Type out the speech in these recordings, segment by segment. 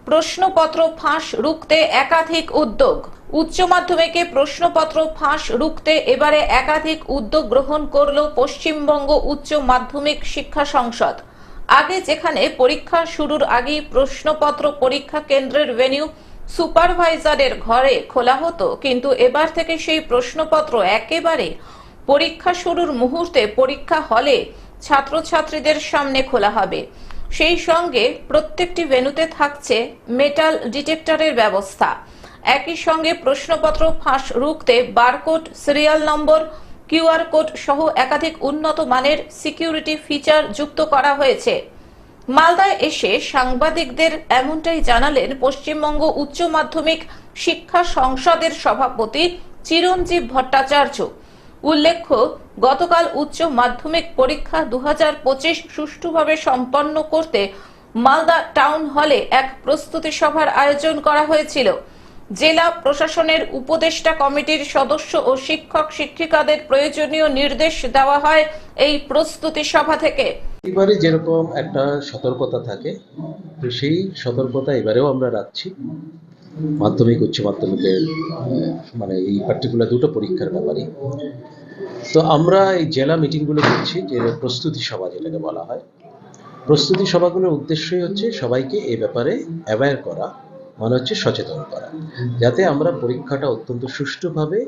প্রশ্নপত্র ফাঁস রুখতে একাধিক উদ্যোগ। উচ্চ মাধ্যমিকে প্রশ্নপত্র ফাঁস রুখতে এবারে একাধিক উদ্যোগ গ্রহণ করল পশ্চিমবঙ্গ উচ্চ মাধ্যমিক শিক্ষা সংসদ। আগে যেখানে পরীক্ষা শুরুর আগেই প্রশ্নপত্র পরীক্ষা কেন্দ্রের ভেন্যু সুপারভাইজারের ঘরে খোলা হতো, কিন্তু এবার থেকে সেই প্রশ্নপত্র একেবারে পরীক্ষা শুরুর মুহূর্তে পরীক্ষা হলে ছাত্রছাত্রীদের সামনে খোলা হবে। সেই সঙ্গে প্রত্যেকটি ভেন্যুতে থাকছে মেটাল ডিটেক্টরের ব্যবস্থা। একই সঙ্গে প্রশ্নপত্র ফাঁস রুখতে barcode, serial number, QR code সহ একাধিক উন্নত মানের সিকিউরিটি ফিচার যুক্ত করা হয়েছে। মালদায় এসে সাংবাদিকদের এমনটাই জানালেন পশ্চিমবঙ্গ উচ্চ মাধ্যমিক শিক্ষা সংসদের সভাপতি চিরঞ্জীব ভট্টাচার্য। উল্লেখ্য, গতকাল উচ্চ মাধ্যমিক পরীক্ষা 2025 সুষ্ঠুভাবে সম্পন্ন করতে মালদা টাউন হলে এক প্রস্তুতি সভার আয়োজন করা হয়েছিল। জেলা প্রশাসনের উপদেষ্টা কমিটির সদস্য ও শিক্ষক শিক্ষিকাদের প্রয়োজনীয় নির্দেশ দেওয়া হয় এই প্রস্তুতি সভা থেকে। এবারে যেরকম একটা সতর্কতা থাকে, তো সেই সতর্কতা এবারেও আমরা রাখছি মাধ্যমিক উচ্চ মাধ্যমিকের মানে এই পার্টিকুলার দুটো পরীক্ষার ব্যাপারে। তো আমরা এই জেলা মিটিংগুলো করছি, যে প্রস্তুতি সভা যেটাকে বলা হয়। প্রস্তুতি সভাগুলোর উদ্দেশ্যই হচ্ছে সবাইকে এ ব্যাপারে অ্যাওয়্যার করা, মানে হচ্ছে সচেতন করা, যাতে আমরা পরীক্ষাটা অত্যন্ত সুষ্ঠুভাবে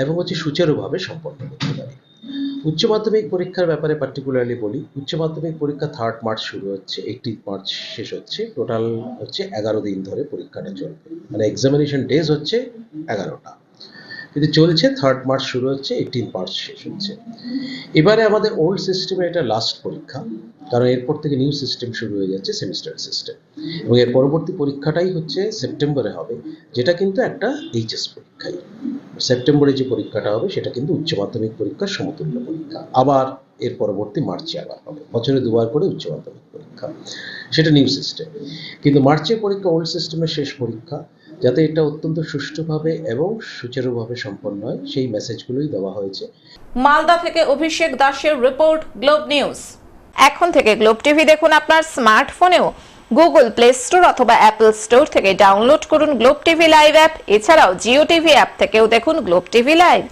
এবং সুচারুভাবে সম্পন্ন করতে পারি। উচ্চ মাধ্যমিক পরীক্ষার ব্যাপারে পার্টিকুলারলি বলি, উচ্চ মাধ্যমিক পরীক্ষা 3 মার্চ শুরু হচ্ছে, 18 মার্চ শেষ হচ্ছে। টোটাল হচ্ছে 11 দিন ধরে পরীক্ষাটা চলবে, মানে এক্সামিনেশন ডেজ হচ্ছে 11টা, কিন্তু চলছে 3 মার্চ শুরু হচ্ছে, 18 মার্চ শেষ হচ্ছে। এবারে আমাদের ওল্ড সিস্টেমে এটা লাস্ট পরীক্ষা, কারণ এরপর থেকে নিউ সিস্টেম শুরু হয়ে যাচ্ছে, সেমিস্টার সিস্টেম, এবং এর পরবর্তী পরীক্ষাটাই হচ্ছে সেপ্টেম্বরে হবে, যেটা কিন্তু একটা এইচএস পরীক্ষাই। সেপ্টেম্বরে যে পরীক্ষাটা হবে সেটা কিন্তু উচ্চ মাধ্যমিক পরীক্ষার সমতুল্য পরীক্ষা। আবার এর পরবর্তী মার্চে আবার হবে, বছরে দুবার করে উচ্চ মাধ্যমিক পরীক্ষা, সেটা নিউ সিস্টেম। কিন্তু মার্চের পরীক্ষা ওল্ড সিস্টেমের শেষ পরীক্ষা, যাতে এটা অত্যন্ত সুষ্ঠুভাবে এবং সুচারুভাবে সম্পন্ন হয়, সেই মেসেজগুলোই দেওয়া হয়েছে। মালদা থেকে অভিষেক দাসের রিপোর্ট, গ্লোব নিউজ। এখন থেকে গ্লোব টিভি দেখুন আপনার স্মার্টফোনেও। গুগল প্লে স্টোর অথবা অ্যাপল স্টোর থেকে ডাউনলোড করুন গ্লোব টিভি লাইভ অ্যাপ। এছাড়াও জিও টিভি অ্যাপ থেকেও দেখুন গ্লোব টিভি লাইভ।